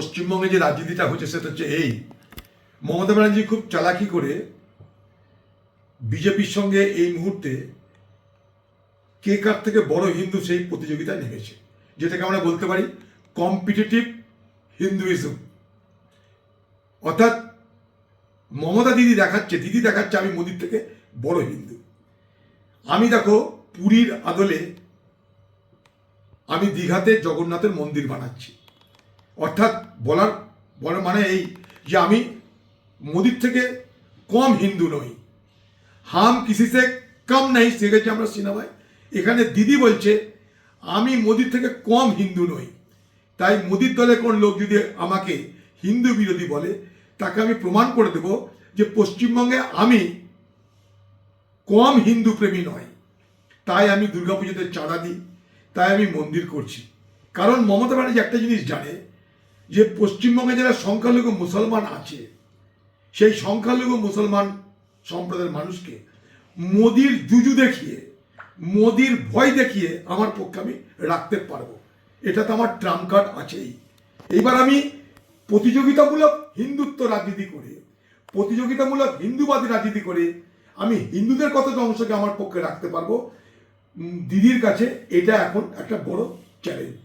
পশ্চিমবঙ্গে যে রাজনীতিটা হচ্ছে সেটা হচ্ছে এই, মমতা ব্যানার্জি খুব চালাকি করে বিজেপির সঙ্গে এই মুহূর্তে কে কার থেকে বড় হিন্দু সেই প্রতিযোগিতায় নেমেছে, যেটাকে আমরা বলতে পারি কম্পিটিটিভ হিন্দুইজম। অর্থাৎ মমতা দিদি দেখাচ্ছে আমি মোদির থেকে বড় হিন্দু। আমি দেখো পুরীর আদলে আমি দীঘাতে জগন্নাথের মন্দির বানাচ্ছি, অর্থাৎ বলার মানে এই যে আমি মোদির থেকে কম হিন্দু নই। হাম কিসি সে কম নাই, শিখেছি আমরা সিনেমায়। এখানে দিদি বলছে আমি মোদির থেকে কম হিন্দু নই। তাই মোদির দলের কোন লোক যদি আমাকে হিন্দু বিরোধী বলে, তাকে আমি প্রমাণ করে দেব যে পশ্চিমবঙ্গে আমি কম হিন্দু প্রেমী নয়। তাই আমি দুর্গাপুজোতে চাঁদা দিই, তাই আমি মন্দির করছি। কারণ মমতা ব্যানার্জি একটা জিনিস জানে যে পশ্চিমবঙ্গে যারা সংখ্যালঘু মুসলমান আছে, সেই সংখ্যালঘু মুসলমান সম্প্রদায়ের মানুষকে মোদির জুজু দেখিয়ে, মোদির ভয় দেখিয়ে আমার পক্ষে আমি রাখতে পারবো। এটা তো আমার ট্রাম্প কার্ড আছেই। এইবার আমি প্রতিযোগিতামূলক হিন্দুত্ব রাজনীতি করে, প্রতিযোগিতামূলক হিন্দুবাদী রাজনীতি করে আমি হিন্দুদের কতটা অংশকে আমার পক্ষে রাখতে পারবো, দিদির কাছে এটা এখন একটা বড় চ্যালেঞ্জ।